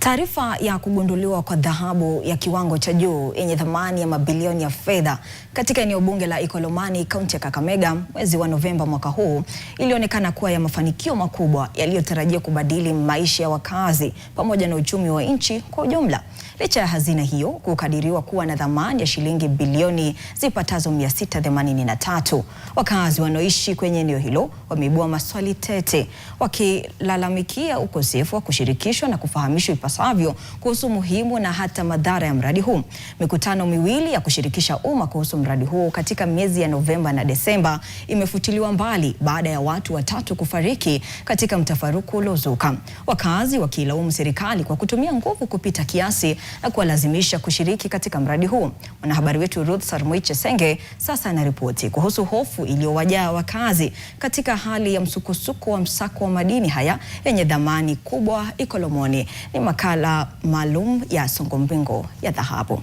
Taarifa ya kugunduliwa kwa dhahabu ya kiwango cha juu yenye thamani ya mabilioni ya fedha katika eneo bunge la Ikolomani, kaunti ya Kakamega mwezi wa Novemba mwaka huu ilionekana kuwa ya mafanikio makubwa yaliyotarajia kubadili maisha ya wakazi pamoja na uchumi wa nchi kwa ujumla. Licha ya hazina hiyo kukadiriwa kuwa na thamani ya shilingi bilioni zipatazo 683, wakazi wanaoishi kwenye eneo hilo wameibua maswali tete, wakilalamikia ukosefu wa kushirikishwa na kufahamishwa ipasavyo kuhusu muhimu na hata madhara ya mradi huu. Mikutano miwili ya kushirikisha umma kuhusu mradi huu katika miezi ya Novemba na Desemba imefutiliwa mbali baada ya watu watatu kufariki katika mtafaruku uliozuka. Wakazi wakilaumu serikali kwa kutumia nguvu kupita kiasi na kuwalazimisha kushiriki katika mradi huu. Mwanahabari wetu Ruth Sarmoi Chesenge sasa anaripoti kuhusu hofu iliyowajaa wakazi katika hali ya msukosuko wa msako wa madini haya yenye dhamani kubwa Ikolomoni. Ni makala maalum ya Songo Mbingo ya dhahabu.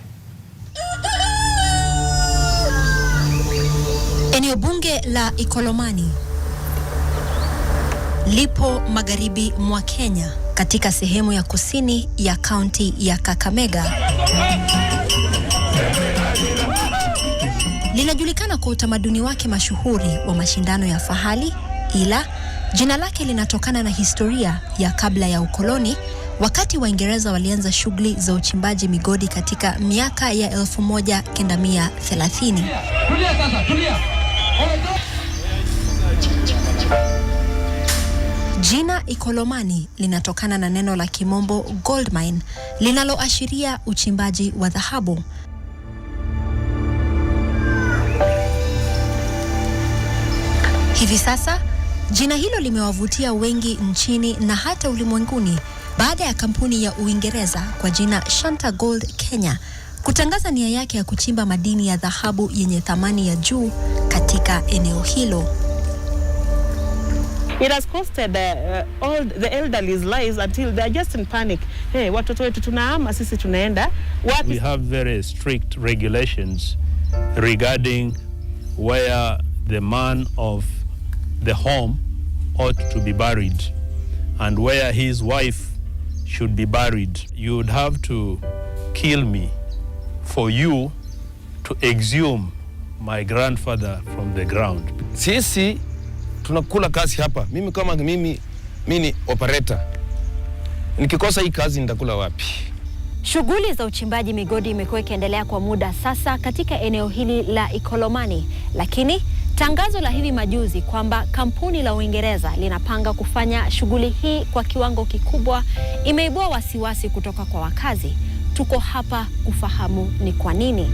Eneo bunge la Ikolomani lipo magharibi mwa Kenya katika sehemu ya kusini ya kaunti ya Kakamega. Linajulikana kwa utamaduni wake mashuhuri wa mashindano ya fahali, ila jina lake linatokana na historia ya kabla ya ukoloni, wakati Waingereza walianza shughuli za uchimbaji migodi katika miaka ya 1930. Jina Ikolomani linatokana na neno la Kimombo gold mine linaloashiria uchimbaji wa dhahabu. Hivi sasa jina hilo limewavutia wengi nchini na hata ulimwenguni baada ya kampuni ya Uingereza kwa jina Shanta Gold Kenya kutangaza nia yake ya kuchimba madini ya dhahabu yenye thamani ya juu katika eneo hilo. It has costed all the elderly's lives until they are just in panic. Hey, watoto wetu tunahama, sisi tunaenda wapi? We have very strict regulations regarding where the man of the home ought to be buried and where his wife should be buried. You would have to kill me for you to exhume my grandfather from the ground. Sisi tunakula kazi hapa. Mimi kama mimi ni operator. Nikikosa hii kazi nitakula wapi? Shughuli za uchimbaji migodi imekuwa ikiendelea kwa muda sasa katika eneo hili la Ikolomani, lakini tangazo la hivi majuzi kwamba kampuni la Uingereza linapanga kufanya shughuli hii kwa kiwango kikubwa imeibua wasiwasi kutoka kwa wakazi. Tuko hapa kufahamu ni kwa nini.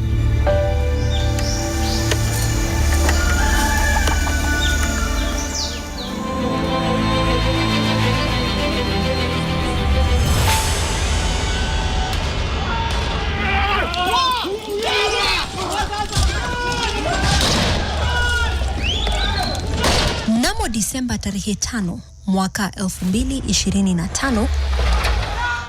Mnamo Disemba tarehe 5 mwaka 2025,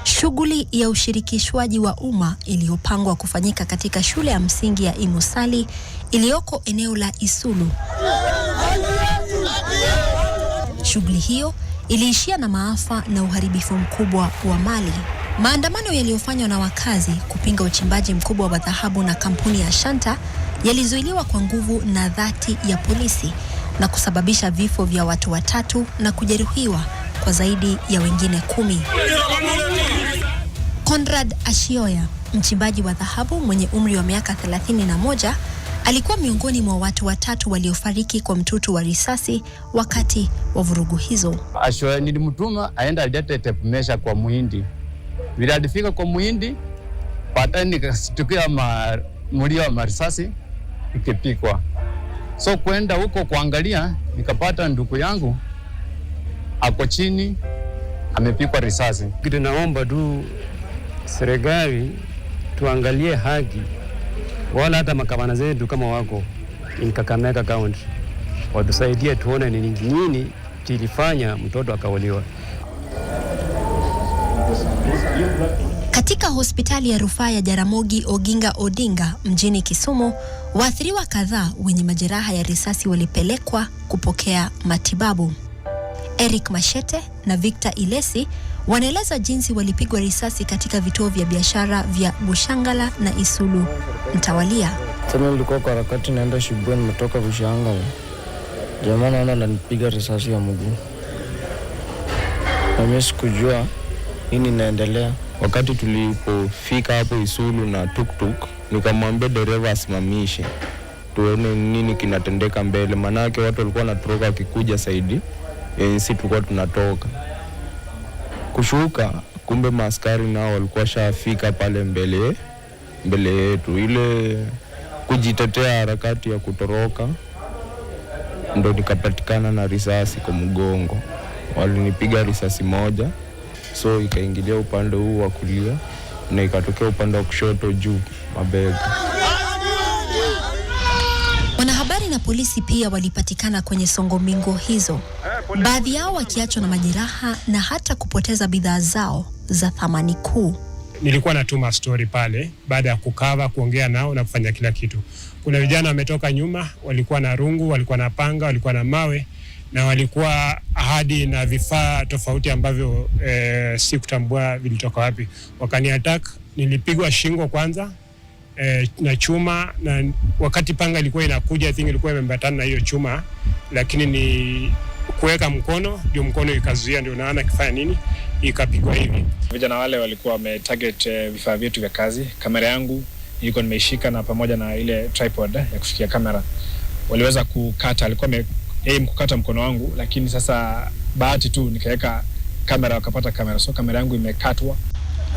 shughuli ya ushirikishwaji wa umma iliyopangwa kufanyika katika shule ya msingi ya Imusali iliyoko eneo la Isulu. Shughuli hiyo iliishia na maafa na uharibifu mkubwa wa mali. Maandamano yaliyofanywa na wakazi kupinga uchimbaji mkubwa wa dhahabu na kampuni ya Shanta yalizuiliwa kwa nguvu na dhati ya polisi na kusababisha vifo vya watu watatu na kujeruhiwa kwa zaidi ya wengine 10. Conrad Ashioya, mchimbaji wa dhahabu mwenye umri wa miaka 31, alikuwa miongoni mwa watu watatu waliofariki kwa mtutu wa risasi wakati wa vurugu hizo. Ashioya nilimtuma aenda alete tape measure kwa muhindi. Bila alifika kwa muhindi, baadaye nikasikia mlio wa marisasi ikipikwa. So kwenda huko kuangalia, nikapata ndugu yangu ako chini amepikwa risasi. Kitu naomba tu serikali tuangalie haki, wala hata makabana zetu kama wako in Kakamega County watusaidie tuone ni nini kilifanya mtoto akauliwa. Katika hospitali ya rufaa ya Jaramogi Oginga Odinga mjini Kisumu, waathiriwa kadhaa wenye majeraha ya risasi walipelekwa kupokea matibabu. Eric Mashete na Victor Ilesi wanaeleza jinsi walipigwa risasi katika vituo vya biashara vya Bushangala na Isulu mtawalia. Tena nilikuwa kwa harakati naenda Shibwe, nimetoka Bushangala. Jamaa naona ananipiga risasi ya mguu. Na mimi sikujua nini inaendelea. Wakati tulipofika hapo Isulu na tuktuk, nikamwambia dereva asimamishe tuone nini kinatendeka mbele, manake watu walikuwa wanatoroka wakikuja saidi sisi tulikuwa tunatoka. Kushuka, kumbe maaskari nao walikuwa shafika pale mbele yetu. Ile kujitetea harakati ya kutoroka ndo nikapatikana na risasi kwa mgongo. Walinipiga risasi moja, so ikaingilia upande huu wa kulia na ikatokea upande wa kushoto juu mabega. Wanahabari na polisi pia walipatikana kwenye songomingo hizo, baadhi yao wakiachwa na majeraha na hata kupoteza bidhaa zao za thamani kuu. Nilikuwa natuma story pale baada ya kukava, kuongea nao na kufanya kila kitu. Kuna vijana wametoka nyuma, walikuwa na rungu, walikuwa na panga, walikuwa na mawe na walikuwa ahadi na vifaa tofauti ambavyo si kutambua vilitoka wapi. Wakani attack, nilipigwa shingo kwanza na chuma, na wakati panga ilikuwa inakuja, I think ilikuwa imembatana na hiyo chuma, lakini ni kuweka mkono ndio mkono ikazuia, ndio naona kifanya nini ikapigwa hivi. Vijana wale walikuwa wametarget vifaa vyetu vya kazi. Kamera yangu nilikuwa nimeishika na pamoja na ile tripod ya kushikia kamera. Waliweza kukata, alikuwa aim kukata mkono wangu, lakini sasa bahati tu nikaweka kamera wakapata kamera, so kamera yangu imekatwa.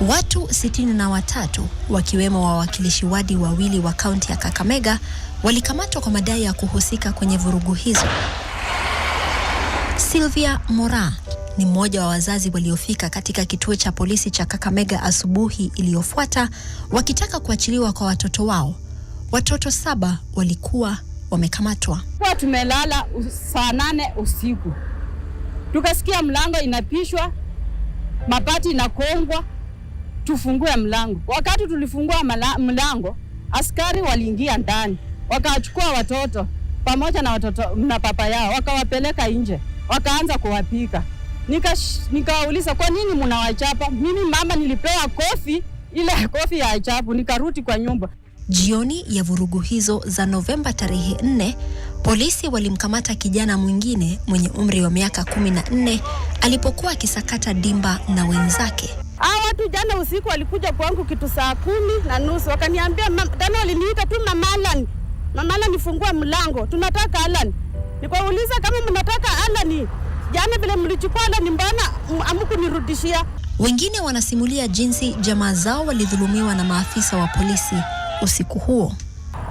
Watu 63 wakiwemo wawakilishi wadi wawili wa kaunti ya Kakamega walikamatwa kwa madai ya kuhusika kwenye vurugu hizo. Sylvia Mora ni mmoja wa wazazi waliofika katika kituo cha polisi cha Kakamega asubuhi iliyofuata wakitaka kuachiliwa kwa watoto wao. Watoto 7 walikuwa wamekamatwa. Tumelala saa 8 usiku. Tukasikia mlango inapishwa, mabati inakongwa, tufungue mlango. Wakati tulifungua mlango, askari waliingia ndani, wakachukua watoto pamoja na watoto na papa yao, wakawapeleka nje, wakaanza kuwapika. Nikauliza kwa nini mnawachapa? Mimi mama nilipewa kofi, ile kofi ya ajabu, nikarudi kwa nyumba. Jioni ya vurugu hizo za Novemba tarehe 4, polisi walimkamata kijana mwingine mwenye umri wa miaka 14 alipokuwa akisakata dimba na wenzake. Watu jana usiku walikuja kwangu kitu saa 10:30, wakaniambia tena, waliniita tu Mama Alan nifungua mlango, tunataka Alan. Nikauliza kama mnataka Alan, jana vile mlichukua Alan mbona hamkunirudishia? Wengine wanasimulia jinsi jamaa zao walidhulumiwa na maafisa wa polisi usiku huo.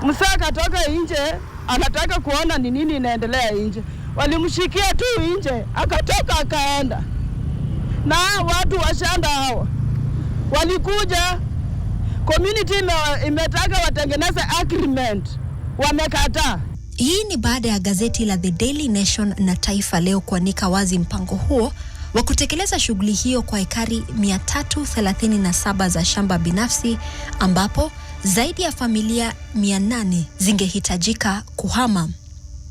Msaka toka nje, anataka kuona ni nini inaendelea nje. Walimshikia tu nje, akatoka akaenda. Na watu wa Shanda hao walikuja, community imetaka watengeneze agreement, wamekataa. Hii ni baada ya gazeti la The Daily Nation na Taifa Leo kuanika wazi mpango huo wa kutekeleza shughuli hiyo kwa ekari 337 za shamba binafsi, ambapo zaidi ya familia 800 zingehitajika kuhama.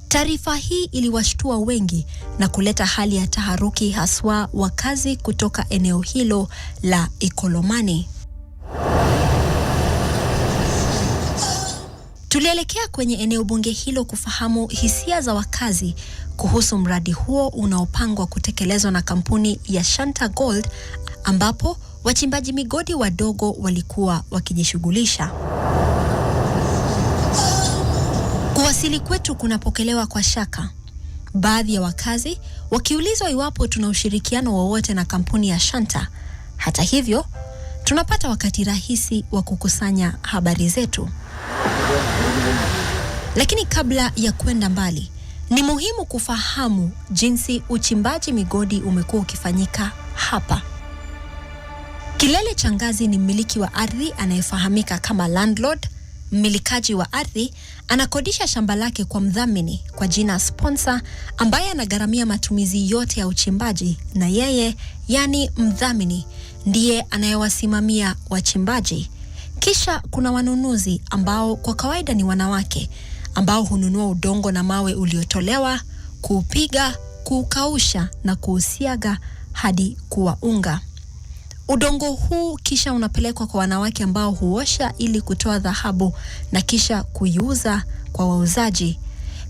Taarifa hii iliwashtua wengi na kuleta hali ya taharuki, haswa wakazi kutoka eneo hilo la Ikolomani. Tulielekea kwenye eneo bunge hilo kufahamu hisia za wakazi kuhusu mradi huo unaopangwa kutekelezwa na kampuni ya Shanta Gold, ambapo wachimbaji migodi wadogo walikuwa wakijishughulisha. Kuwasili kwetu kunapokelewa kwa shaka, baadhi ya wakazi wakiulizwa iwapo tuna ushirikiano wowote na kampuni ya Shanta. Hata hivyo, tunapata wakati rahisi wa kukusanya habari zetu. Lakini kabla ya kwenda mbali, ni muhimu kufahamu jinsi uchimbaji migodi umekuwa ukifanyika hapa. Kilele cha Ngazi ni mmiliki wa ardhi anayefahamika kama landlord. Mmilikaji wa ardhi anakodisha shamba lake kwa mdhamini kwa jina sponsor, ambaye anagharamia matumizi yote ya uchimbaji, na yeye, yani mdhamini, ndiye anayewasimamia wachimbaji. Kisha kuna wanunuzi ambao kwa kawaida ni wanawake, ambao hununua udongo na mawe uliotolewa, kuupiga, kuukausha na kuusiaga hadi kuwa unga. Udongo huu kisha unapelekwa kwa wanawake ambao huosha ili kutoa dhahabu na kisha kuiuza kwa wauzaji.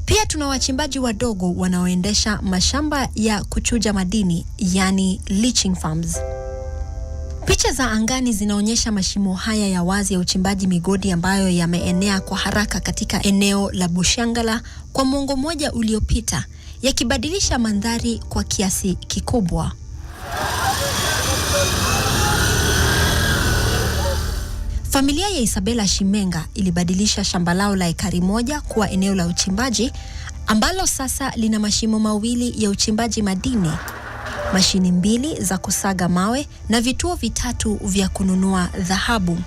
Pia tuna wachimbaji wadogo wanaoendesha mashamba ya kuchuja madini, yani leaching farms. Picha za angani zinaonyesha mashimo haya ya wazi ya uchimbaji migodi ambayo yameenea kwa haraka katika eneo la Bushangala kwa muongo mmoja uliopita, yakibadilisha mandhari kwa kiasi kikubwa. Familia ya Isabella Shimenga ilibadilisha shamba lao la ekari moja kuwa eneo la uchimbaji ambalo sasa lina mashimo mawili ya uchimbaji madini, mashini 2 za kusaga mawe na vituo 3 vya kununua dhahabu.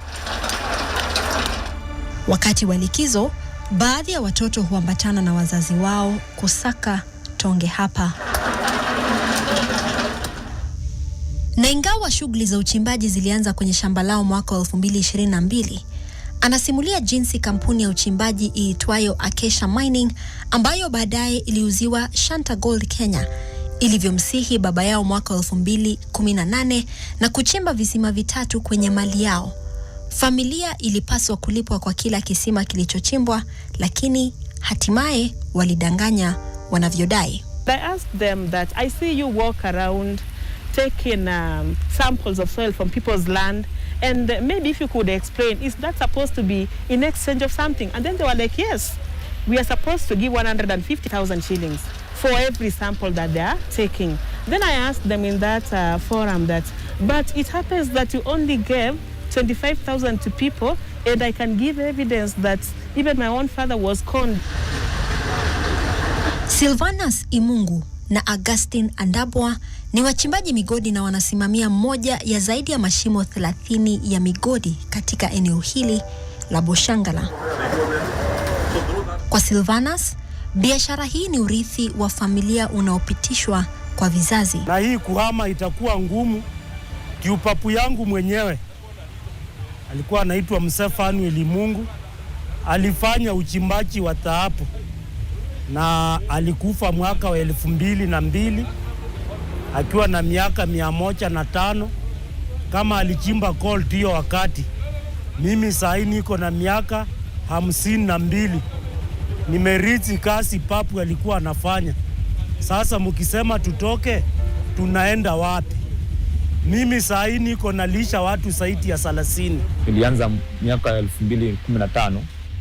Wakati wa likizo, baadhi ya watoto huambatana na wazazi wao kusaka tonge hapa. Na ingawa shughuli za uchimbaji zilianza kwenye shamba lao mwaka 2022, anasimulia jinsi kampuni ya uchimbaji iitwayo Acacia Mining, ambayo baadaye iliuziwa Shanta Gold Kenya, ilivyomsihi baba yao mwaka 2018 na kuchimba visima 3 kwenye mali yao. Familia ilipaswa kulipwa kwa kila kisima kilichochimbwa, lakini hatimaye walidanganya wanavyodai. I asked them that I see you walk around taking samples of soil from people's land, and maybe if you could explain, is that supposed to be in exchange of something? And then they were like, yes, we are supposed to give 150,000 shillings for every sample that they are taking. Then I asked them in that forum that, but it happens that you only gave 25,000 to people, and I can give evidence that even my own father was conned. Silvanus Imungu na Augustine Andabwa ni wachimbaji migodi na wanasimamia moja ya zaidi ya mashimo 30 ya migodi katika eneo hili la Bushangala. Kwa Silvanus, biashara hii ni urithi wa familia unaopitishwa kwa vizazi. Na hii kuhama itakuwa ngumu. Kiupapu yangu mwenyewe alikuwa anaitwa Msefanu Elimungu, alifanya uchimbaji wa dhahabu na alikufa mwaka wa 2002 akiwa na miaka 105. Kama alichimba gold hiyo wakati, mimi sasa niko na miaka 52. Nimerithi kazi papu alikuwa anafanya. Sasa mkisema tutoke, tunaenda wapi? Mimi sasa niko nalisha watu zaidi ya 30. Ilianza miaka 2015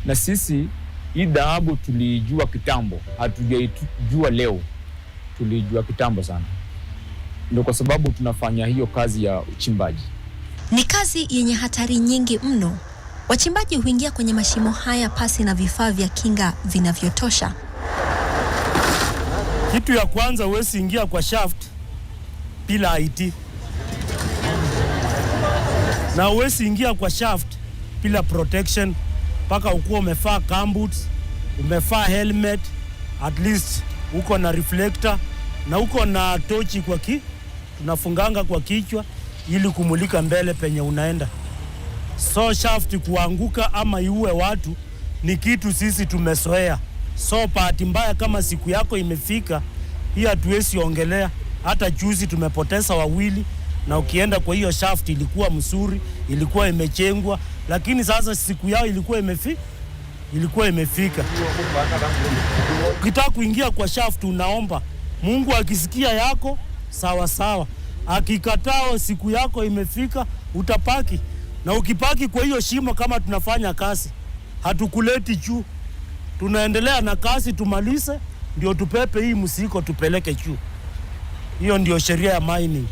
na sisi hii dhahabu tulijua kitambo, hatujajua leo, tulijua kitambo sana. Ndio kwa sababu tunafanya hiyo kazi ya uchimbaji. Ni kazi yenye hatari nyingi mno. Wachimbaji huingia kwenye mashimo haya pasi na vifaa vya kinga vinavyotosha. Kitu ya kwanza, huwezi ingia kwa shaft bila IT. Na huwezi ingia kwa shaft bila protection, paka ukuwa umefaa gumboots, umefaa helmet, at least uko na reflector na uko na tochi kwa tunafunganga kwa kichwa ili kumulika mbele penye unaenda. So shaft kuanguka ama iue watu ni kitu sisi tumezoea. So bahati mbaya kama siku yako imefika, hii hatuwezi ongelea. Hata juzi tumepoteza 2, na ukienda kwa hiyo shaft ilikuwa mzuri, ilikuwa imechengwa, lakini sasa siku yao ilikuwa imefika. Ukitaka kuingia kwa shaft unaomba Mungu, akisikia yako sawa sawa, akikataa siku yako imefika utapaki. Na ukipaki kwa hiyo shimo, kama tunafanya kazi, hatukuleti juu, tunaendelea na kazi tumalize, ndio tupepe hii msiko tupeleke juu. Hiyo ndio sheria ya mining.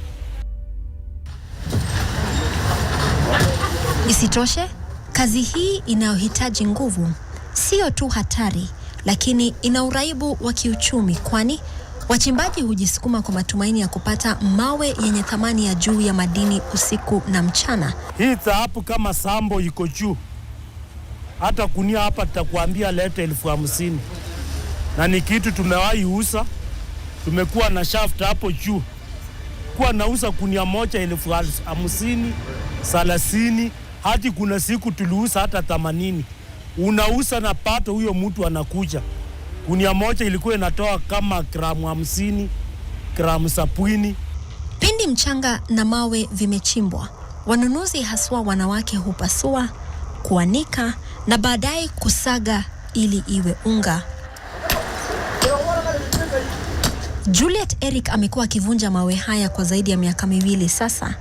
Isitoshe, kazi hii inayohitaji nguvu sio tu hatari, lakini ina uraibu wa kiuchumi, kwani wachimbaji hujisukuma kwa matumaini ya kupata mawe yenye thamani ya juu ya madini usiku na mchana. Hii dhahabu kama sambo iko juu, hata kunia hapa tutakuambia lete 50,000. Na ni kitu tumewahi uza, tumekuwa na shaft hapo juu. Kwa nauza kunia moja 50,000, 30, hadi kuna siku tuliuza hata 80. Unauza na pato, huyo mtu anakuja. Kunia moja ilikuwa inatoa kama gramu 50 gramu sapwini. Pindi mchanga na mawe vimechimbwa, wanunuzi haswa wanawake hupasua, kuanika na baadaye kusaga ili iwe unga. Juliet Eric amekuwa akivunja mawe haya kwa zaidi ya miaka 2 sasa.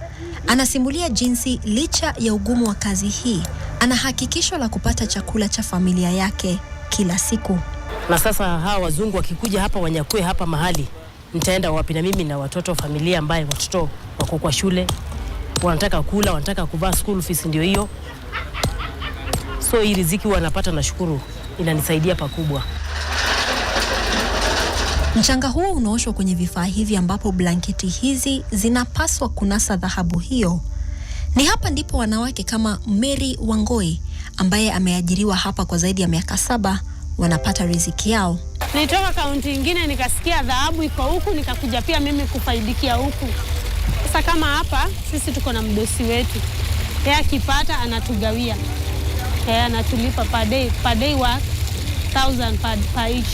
Anasimulia jinsi licha ya ugumu wa kazi hii, ana hakikisho la kupata chakula cha familia yake kila siku. Na sasa hawa wazungu wakikuja hapa wanyakue hapa mahali, nitaenda wapi na mimi na watoto familia ambaye watoto wako kwa shule, wanataka kula, wanataka kuvaa school fees ndio hiyo. So hii riziki wanapata na shukuru inanisaidia pakubwa. Mchanga huo unaoshwa kwenye vifaa hivi ambapo blanketi hizi zinapaswa kunasa dhahabu hiyo. Ni hapa ndipo wanawake kama Mary Wangoi ambaye ameajiriwa hapa kwa zaidi ya miaka 7 wanapata riziki yao. Nilitoka kaunti nyingine nikasikia dhahabu iko huku, nikakuja pia mimi kufaidikia huku. Sasa kama hapa sisi tuko na mdosi wetu. Yeye akipata anatugawia. Yeye anatulipa per day work 1000 per each.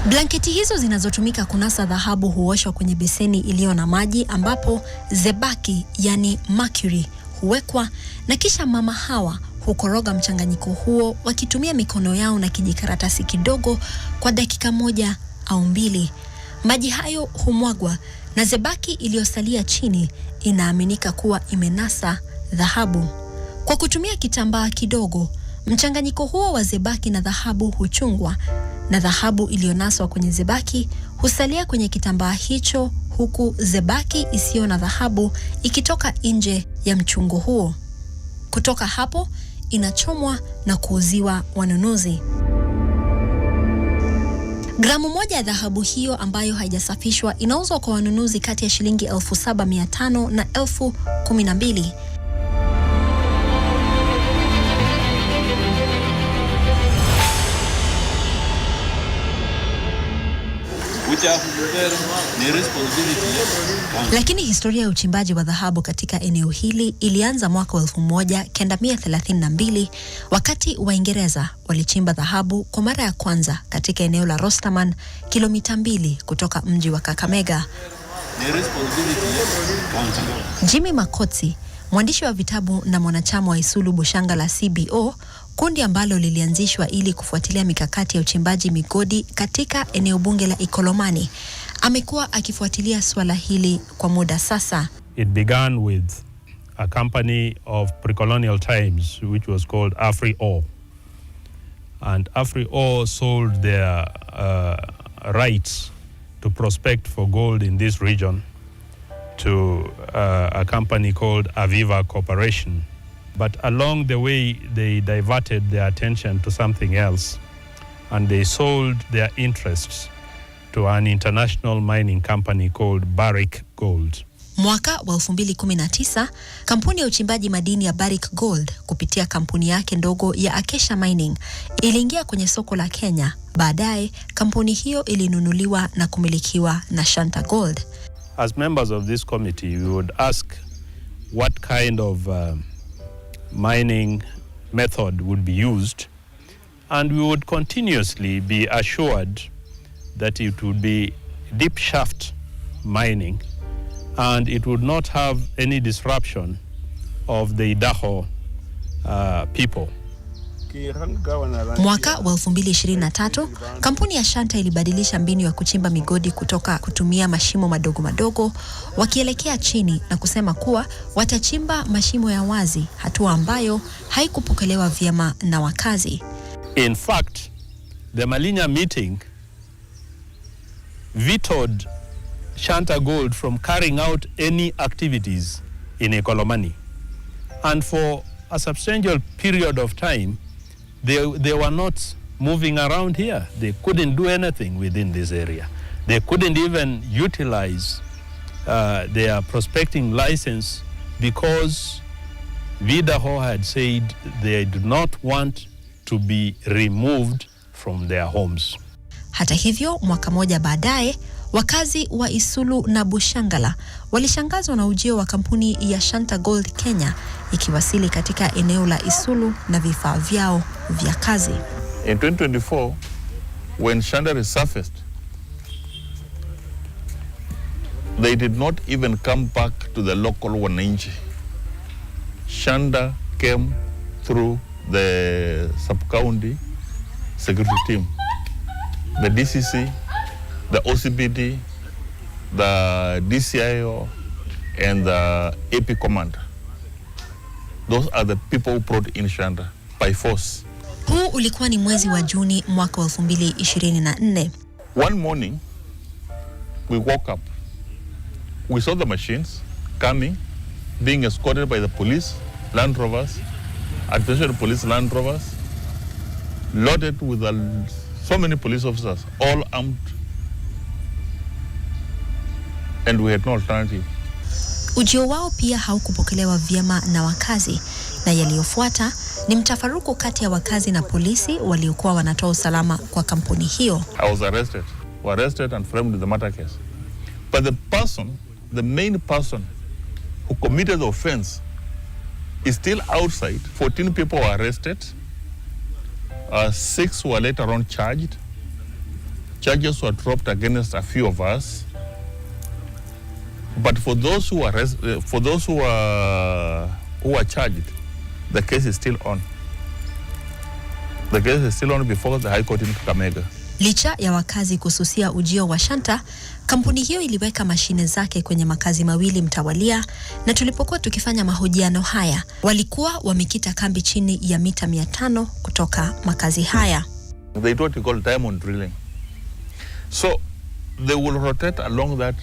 Blanketi hizo zinazotumika kunasa dhahabu huoshwa kwenye beseni iliyo na maji ambapo zebaki yani mercury huwekwa, na kisha mama hawa hukoroga mchanganyiko huo wakitumia mikono yao na kijikaratasi kidogo kwa dakika 1 au 2. Maji hayo humwagwa na zebaki iliyosalia chini inaaminika kuwa imenasa dhahabu. Kwa kutumia kitambaa kidogo, mchanganyiko huo wa zebaki na dhahabu huchungwa, na dhahabu iliyonaswa kwenye zebaki husalia kwenye kitambaa hicho, huku zebaki isiyo na dhahabu ikitoka nje ya mchungo huo. Kutoka hapo inachomwa na kuuziwa wanunuzi. Gramu 1 ya dhahabu hiyo ambayo haijasafishwa inauzwa kwa wanunuzi kati ya shilingi 7,500 na 12,000. Lakini historia ya uchimbaji wa dhahabu katika eneo hili ilianza mwaka 1932 wakati Waingereza walichimba dhahabu kwa mara ya kwanza katika eneo la Rosterman, kilomita 2 kutoka mji wa Kakamega. Jimmy Makotsi, mwandishi wa vitabu na mwanachama wa Isulu Bushangala CBO, kundi ambalo lilianzishwa ili kufuatilia mikakati ya uchimbaji migodi katika eneo bunge la Ikolomani, amekuwa akifuatilia swala hili kwa muda sasa. It began with a company of pre-colonial times which was called Afri-Ore. And Afri-Ore sold their rights to prospect for gold in this region to a company called Aviva Corporation. But along the way, they diverted their attention to something else, and they sold their interests to an international mining company called Barrick Gold. Mwaka wa 2019, kampuni ya uchimbaji madini ya Barrick Gold kupitia kampuni yake ndogo ya Acacia Mining iliingia kwenye soko la Kenya. Baadaye, kampuni hiyo ilinunuliwa na kumilikiwa na Shanta Gold. As members of this committee, we would ask what kind of mining method would be used, and we would continuously be assured that it would be deep shaft mining and it would not have any disruption of the Idaho people. Mwaka wa 2023, kampuni ya Shanta ilibadilisha mbinu ya kuchimba migodi kutoka kutumia mashimo madogo madogo wakielekea chini na kusema kuwa watachimba mashimo ya wazi, hatua ambayo haikupokelewa vyema na wakazi. In fact, the Malinya meeting vetoed Shanta Gold from carrying out any activities in Ikolomani. And for a substantial period of time, they were not moving around here. They couldn't do anything within this area. They couldn't even utilize their prospecting license because Idaho had said they do not want to be removed from their homes. Hata hivyo, mwaka moja baadaye, wakazi wa Isulu na Bushangala walishangazwa na ujio wa kampuni ya Shanta Gold Kenya ikiwasili katika eneo la Isulu na vifaa vyao vya kazi. In 2024, when Shanta resurfaced, They did not even come back to the local wananchi. Shanda came through the sub-county security team, the DCC, the OCPD, the DCIO, and the AP command. Those are the people who brought in Shanda by force. Huu ulikuwa ni mwezi wa Juni mwaka 2024. One morning, we woke up. We saw the machines coming, being escorted by the police, Land Rovers, administrative police Land Rovers, loaded with so many police officers, all armed, and we had no alternative. Ujio wao pia haukupokelewa vyema na wakazi, na yaliyofuata ni mtafaruku kati ya wakazi na polisi waliokuwa wanatoa usalama kwa kampuni hiyo. I was arrested and framed in the murder case. But the main person who committed the offense is still outside. 14 people were arrested. 6 were later on charged. Charges were dropped against a few of us. But for those who are charged, the case is still on. The case is still on before the High Court in Kakamega. Licha ya wakazi kususia ujio wa Shanta, kampuni hiyo iliweka mashine zake kwenye makazi mawili mtawalia, na tulipokuwa tukifanya mahojiano haya, walikuwa wamekita kambi chini ya mita 500 kutoka makazi haya. They do what you call diamond drilling. So they will rotate along that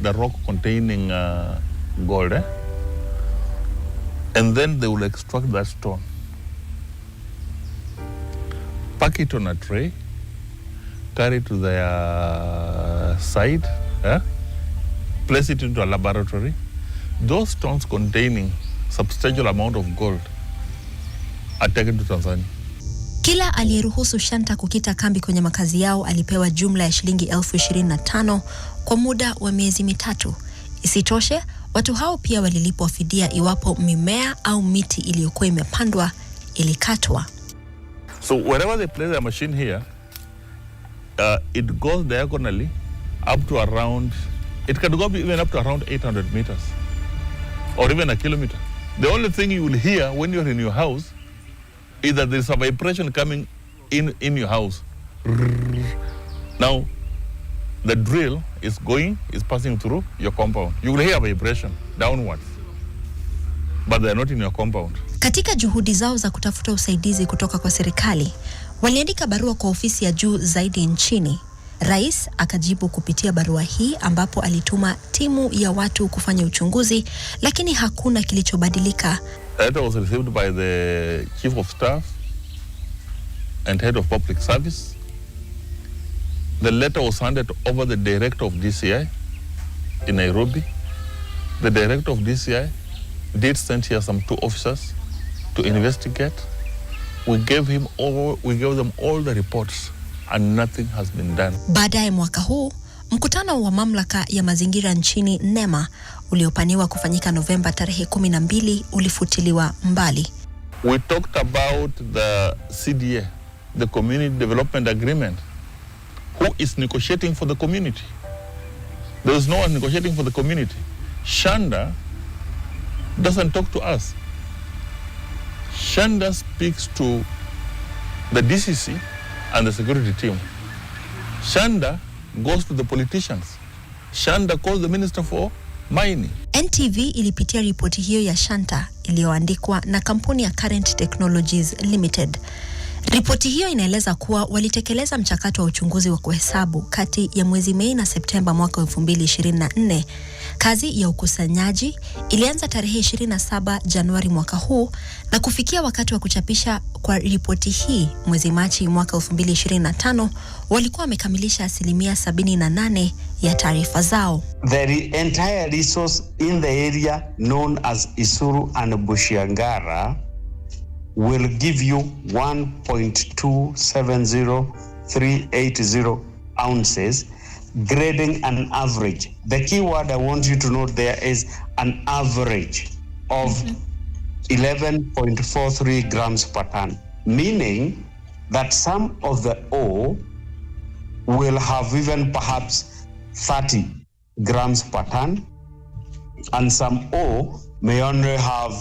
the rock containing gold, and then they will extract that stone, pack it on a tray, carry it to their side, place it into a laboratory. Those stones containing substantial amount of gold are taken to Tanzania. Kila aliyeruhusu Shanta kukita kambi kwenye makazi yao alipewa jumla ya shilingi 25,000 kwa muda wa miezi 3. Isitoshe, watu hao pia walilipwa fidia iwapo mimea au miti iliyokuwa imepandwa ilikatwa. So wherever they place a machine here, it goes diagonally up to around, it can go even up to around 800 meters or even a kilometer. The only thing you will hear when you're in your house is that there's a vibration coming in your house. Now, the drill is passing through your compound. You will hear a vibration downwards, but they're not in your compound. Katika juhudi zao za kutafuta usaidizi kutoka kwa serikali, waliandika barua kwa ofisi ya juu zaidi nchini. Rais akajibu kupitia barua hii, ambapo alituma timu ya watu kufanya uchunguzi, lakini hakuna kilichobadilika. The letter was received by the Chief of Staff and Head of Public Service. The letter was handed over the Director of DCI in Nairobi. The Director of DCI did send here some 2 officers to investigate. We gave them all the reports and nothing has been done. Baadaye mwaka huu, mkutano wa mamlaka ya mazingira nchini NEMA uliopaniwa kufanyika Novemba tarehe 12 ulifutiliwa mbali. We talked about the CDA, the Community Development Agreement. Who is negotiating for the community? There is no one negotiating for the community. Shanda doesn't talk to us. Shanda speaks to the DCC and the security team. Shanda goes to the politicians. Shanda calls the Minister for Mining. NTV ilipitia ripoti hiyo ya Shanta iliyoandikwa na kampuni ya Current Technologies Limited. Ripoti hiyo inaeleza kuwa walitekeleza mchakato wa uchunguzi wa kuhesabu kati ya mwezi Mei na Septemba mwaka 2024. Kazi ya ukusanyaji ilianza tarehe 27 Januari mwaka huu, na kufikia wakati wa kuchapisha kwa ripoti hii mwezi Machi mwaka 2025 walikuwa wamekamilisha 78% ya taarifa zao. The entire resource in the area known as Isuru and Bushiangara will give you 1.270380 ounces, grading an average. The key word I want you to note there is an average of 11.43 grams per ton, meaning that some of the ore will have even perhaps 30 grams per ton, and some ore may only have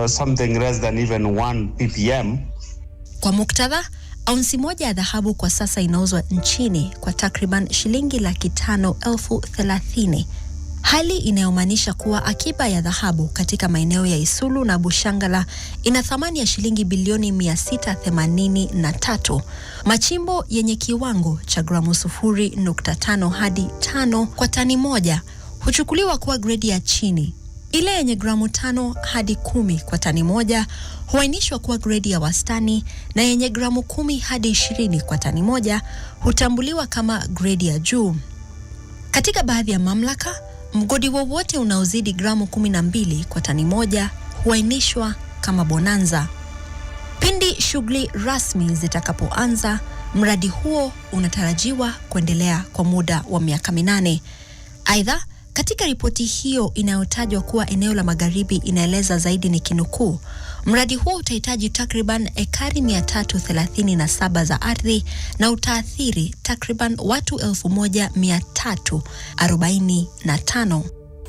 something less than even 1 ppm. Kwa muktadha, aunsi moja ya dhahabu kwa sasa inauzwa nchini kwa takriban shilingi 530,000, hali inayomaanisha kuwa akiba ya dhahabu katika maeneo ya Isulu na Bushangala ina thamani ya shilingi bilioni 683. Machimbo yenye kiwango cha gramu 0.5 hadi 5 kwa tani moja huchukuliwa kuwa gredi ya chini. Ile yenye gramu 5 hadi 10 kwa tani moja huainishwa kuwa gredi ya wastani, na yenye gramu 10 hadi 20 kwa tani moja hutambuliwa kama gredi ya juu. Katika baadhi ya mamlaka, mgodi wowote unaozidi gramu 12 kwa tani moja huainishwa kama bonanza. Pindi shughuli rasmi zitakapoanza, mradi huo unatarajiwa kuendelea kwa muda wa miaka 8. Aidha, katika ripoti hiyo inayotajwa kuwa eneo la magharibi inaeleza zaidi ni kinukuu, mradi huo utahitaji takriban ekari 337 za ardhi na utaathiri takriban watu 1345.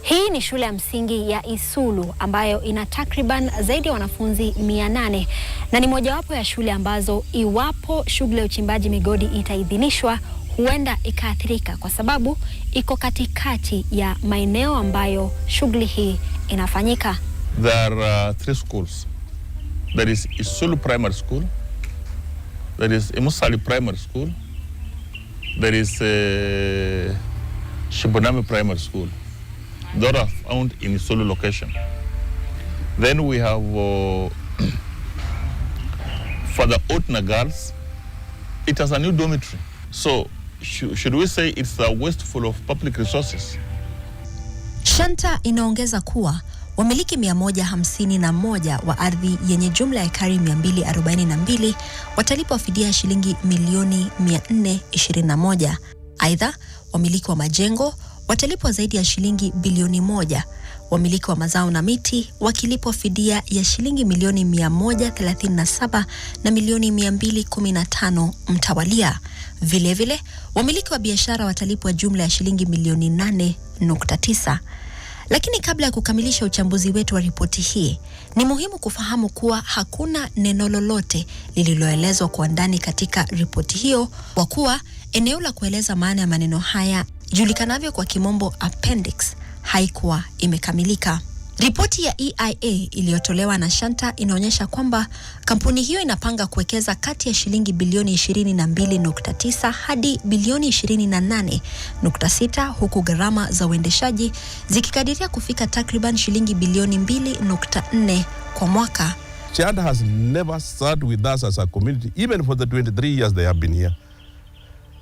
Hii ni shule ya msingi ya Isulu ambayo ina takriban zaidi ya wanafunzi 800 na ni mojawapo ya shule ambazo iwapo shughuli ya uchimbaji migodi itaidhinishwa huenda ikaathirika kwa sababu iko katikati ya maeneo ambayo shughuli hii inafanyika. There are 3 schools. There is Isulu Primary School, there is Emusali Primary School, there is Shiboname Primary School. Those are found in Isulu location. Then we have for the Otna girls, it has a new dormitory. So should we say it's a wasteful of public resources? Shanta inaongeza kuwa wamiliki 151 wa ardhi yenye jumla ya ekari 242 watalipwa fidia shilingi milioni 421. Aidha, wamiliki wa majengo watalipwa zaidi ya shilingi bilioni 1. Wamiliki wa mazao na miti wakilipwa fidia ya shilingi milioni 137 na milioni 215 mtawalia. Vilevile, wamiliki wa biashara watalipwa jumla ya shilingi milioni 8.9. Lakini kabla ya kukamilisha uchambuzi wetu wa ripoti hii, ni muhimu kufahamu kuwa hakuna neno lolote lililoelezwa kwa ndani katika ripoti hiyo, kwa kuwa eneo la kueleza maana ya maneno haya, julikanavyo kwa kimombo appendix, haikuwa imekamilika. Ripoti ya EIA iliyotolewa na Shanta inaonyesha kwamba kampuni hiyo inapanga kuwekeza kati ya shilingi bilioni 22.9 hadi bilioni 28.6, huku gharama za uendeshaji zikikadiria kufika takriban shilingi bilioni 2.4 kwa mwaka. Shanta has never sat with us as a community, even for the 23 years they have been here.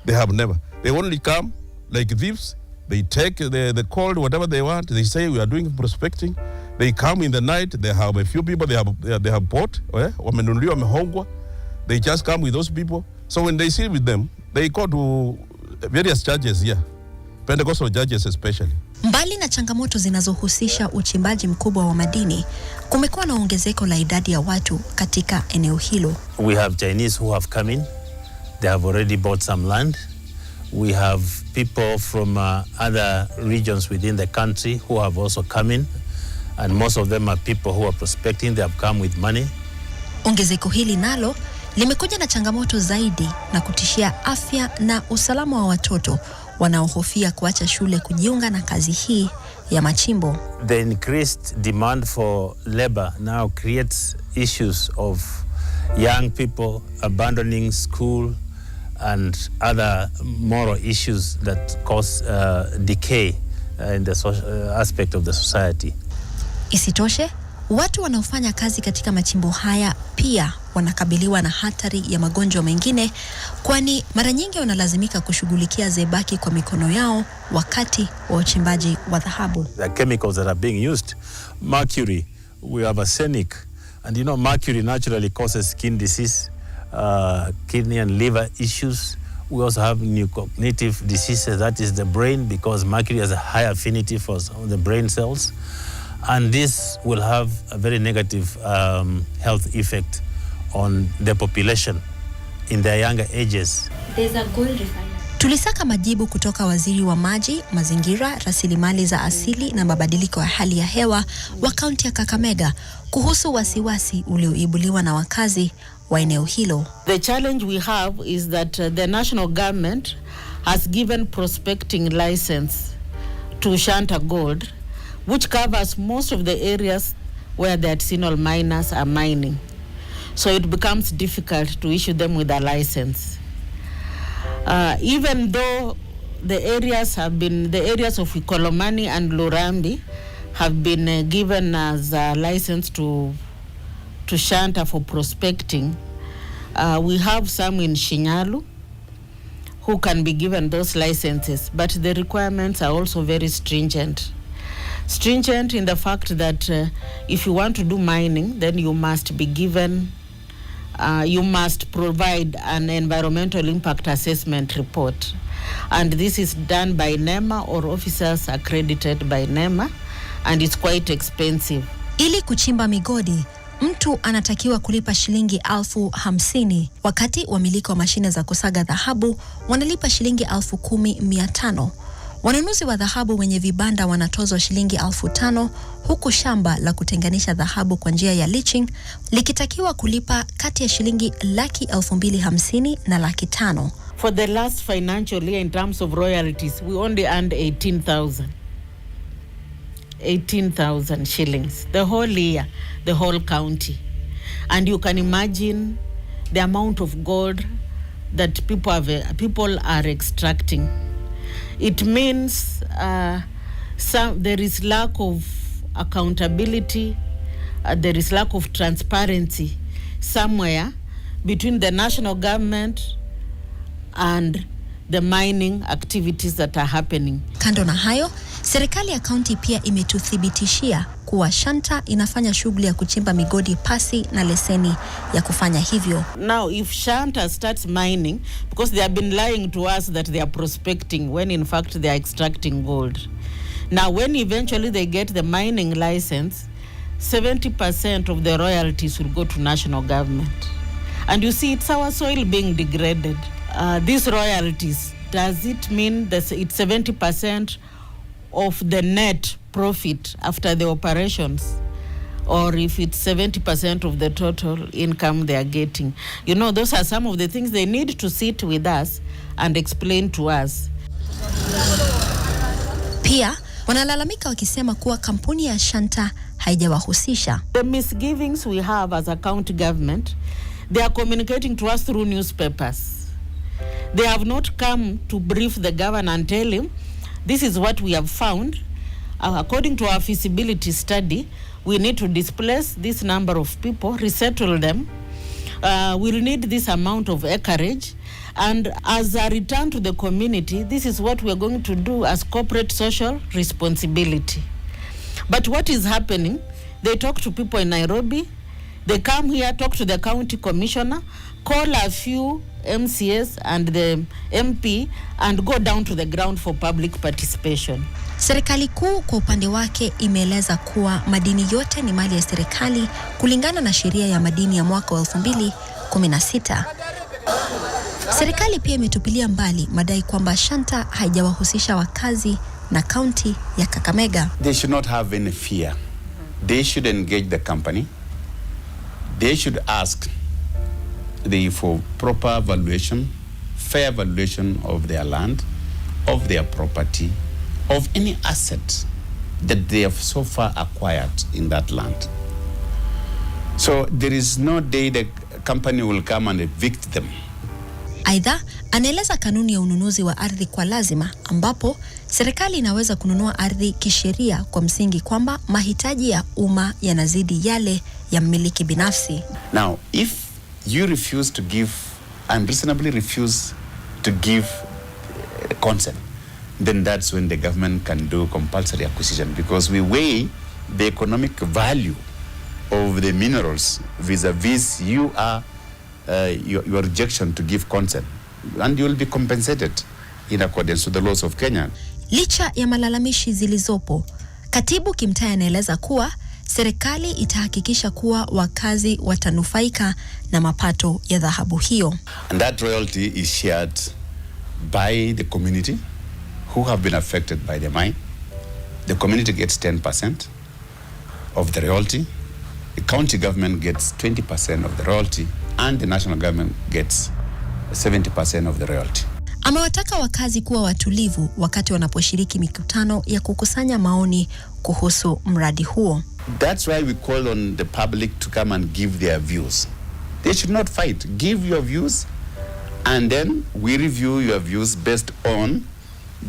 They have never. They only come like thieves. They take the coal, whatever they want. They say we are doing prospecting. They come in the night. They have a few people. They have bought. Wamenunuliwa, wamehongwa. They just come with those people. So when they sit with them, they go to various churches here, Pentecostal churches especially. Mbali na changamoto zinazohusisha uchimbaji mkubwa wa madini, kumekuwa na ongezeko la idadi ya watu katika eneo hilo. We have Chinese who have come in. They have already bought some land. We have people from other regions within the country who have also come in, and most of them are people who are prospecting. They have come with money. Ongezeko hili nalo limekuja na changamoto zaidi na kutishia afya na usalama wa watoto wanaohofia kuacha shule kujiunga na kazi hii ya machimbo. The increased demand for labor now creates issues of young people abandoning school and other moral issues that cause decay in the social aspect of the society. Isitoshe, watu wanaofanya kazi katika machimbo haya pia wanakabiliwa na hatari ya magonjwa mengine, kwani mara nyingi wanalazimika kushughulikia zebaki kwa mikono yao wakati wa uchimbaji wa dhahabu. The chemicals that are being used, mercury, we have arsenic, and you know mercury naturally causes skin disease, kidney and liver issues. We also have new cognitive diseases, that is the brain, because mercury has a high affinity for some of the brain cells. And this will have a very negative health effect on the population in their younger ages. There's a gold refinery. Tulisaka majibu kutoka waziri wa maji, mazingira, rasilimali za asili na mabadiliko ya hali ya hewa wa kaunti ya Kakamega kuhusu wasiwasi ulioibuliwa na wakazi wa eneo hilo. The challenge we have is that the national government has given prospecting license to Shanta Gold, which covers most of the areas where the artisanal miners are mining. So it becomes difficult to issue them with a license. Even though the areas of Ikolomani and Lurambi have been given as a license to Shanta for prospecting, we have some in Shinyalu who can be given those licenses, but the requirements are also very stringent. Stringent in the fact that if you want to do mining, then you must be given, you must provide an environmental impact assessment report. And this is done by NEMA or officers accredited by NEMA, and it's quite expensive. Ili kuchimba migodi, mtu anatakiwa kulipa shilingi 50,000, wakati wamiliki wa mashine za kusaga dhahabu wanalipa shilingi 10,500. Wanunuzi wa dhahabu wenye vibanda wanatozwa shilingi 5,000, huku shamba la kutenganisha dhahabu kwa njia ya leaching likitakiwa kulipa kati ya shilingi 250,000 na 500,000. For the last financial year in terms of royalties, we only earned 18,000 shillings the whole year, the whole county. And you can imagine the amount of gold that people are extracting. It means there is lack of accountability, there is lack of transparency somewhere between the national government and the mining activities that are happening. Kando na hayo, serikali ya kaunti pia imetuthibitishia kuwa Shanta inafanya shughuli ya kuchimba migodi pasi na leseni ya kufanya hivyo. Now if Shanta starts mining, because they have been lying to us that they are prospecting when in fact they are extracting gold. Now when eventually they get the mining license, 70% of the royalties will go to national government. And you see, it's our soil being degraded. These royalties, does it mean that it's 70% of the net profit after the operations, or if it's 70% of the total income they are getting? You know, those are some of the things they need to sit with us and explain to us. Pia wanalalamika wakisema kuwa kampuni ya Shanta haijawahusisha. The misgivings we have as a county government, they are communicating to us through newspapers. They have not come to brief the governor and tell him, this is what we have found. According to our feasibility study, we need to displace this number of people, resettle them. We'll need this amount of acreage. And as a return to the community, this is what we're going to do as corporate social responsibility. But what is happening, they talk to people in Nairobi, they come here, talk to the county commissioner, call a few MCS and the MP and go down to the ground for public participation. Serikali kuu kwa upande wake imeeleza kuwa madini yote ni mali ya serikali kulingana na sheria ya madini ya mwaka wa 2016. Serikali pia imetupilia mbali madai kwamba Shanta haijawahusisha wakazi na kaunti ya Kakamega. They should not have any fear. They should engage the company. They should ask for proper valuation, fair valuation of their land, of their property, of any asset that they have so far acquired in that land. So there is no day the company will come and evict them. Aidha, anaeleza kanuni ya ununuzi wa ardhi kwa lazima, ambapo serikali inaweza kununua ardhi kisheria kwa msingi kwamba mahitaji ya umma yanazidi yale ya mmiliki binafsi. Now, if you refuse to give, unreasonably refuse to give consent, then that's when the government can do compulsory acquisition, because we weigh the economic value of the minerals vis-a-vis your rejection to give consent, and you will be compensated in accordance to the laws of Kenya. Licha ya malalamishi zilizopo, Katibu Kimtai anaeleza kuwa serikali itahakikisha kuwa wakazi watanufaika na mapato ya dhahabu hiyo. And that royalty is shared by the community who have been affected by the mine. The community gets 10% of the royalty. The county government gets 20% of the royalty, and the national government gets 70% of the royalty. Amewataka wakazi kuwa watulivu wakati wanaposhiriki mikutano ya kukusanya maoni kuhusu mradi huo. That's why we call on the public to come and give their views. They should not fight. Give your views, and then we review your views based on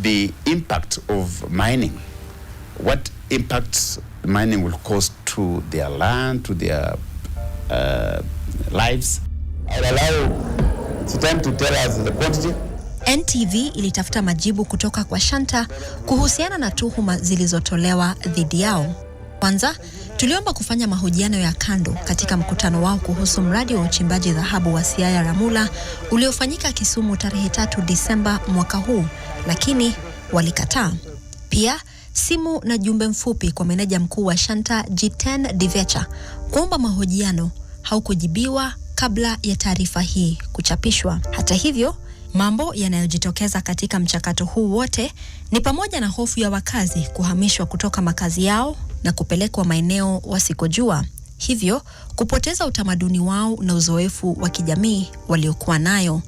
the impact of mining. What impact mining will cause to their land, to their lives. I'll allow Chitam to tell us the quantity. NTV ilitafuta majibu kutoka kwa Shanta kuhusiana na tuhuma zilizotolewa dhidi yao. Kwanza, tuliomba kufanya mahojiano ya kando katika mkutano wao kuhusu mradi wa uchimbaji dhahabu wa Siaya Ramula uliofanyika Kisumu tarehe 3 Disemba mwaka huu, lakini walikataa. Pia simu na jumbe mfupi kwa meneja mkuu wa Shanta Jiten Divecha kuomba mahojiano haukujibiwa kabla ya taarifa hii kuchapishwa. Hata hivyo, mambo yanayojitokeza katika mchakato huu wote ni pamoja na hofu ya wakazi kuhamishwa kutoka makazi yao na kupelekwa maeneo wasikojua, hivyo kupoteza utamaduni wao na uzoefu wa kijamii waliokuwa nayo.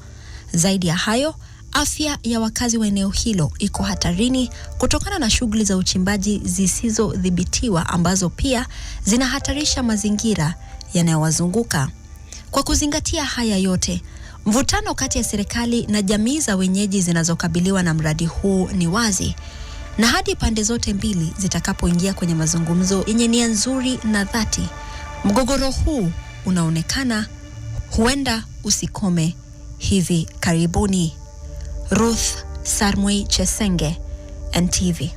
Zaidi ya hayo, afya ya wakazi wa eneo hilo iko hatarini kutokana na shughuli za uchimbaji zisizodhibitiwa ambazo pia zinahatarisha mazingira yanayowazunguka. Kwa kuzingatia haya yote, mvutano kati ya serikali na jamii za wenyeji zinazokabiliwa na mradi huu ni wazi, na hadi pande zote mbili zitakapoingia kwenye mazungumzo yenye nia nzuri na dhati, mgogoro huu unaonekana huenda usikome hivi karibuni. Ruth Sarmui Chesenge, NTV.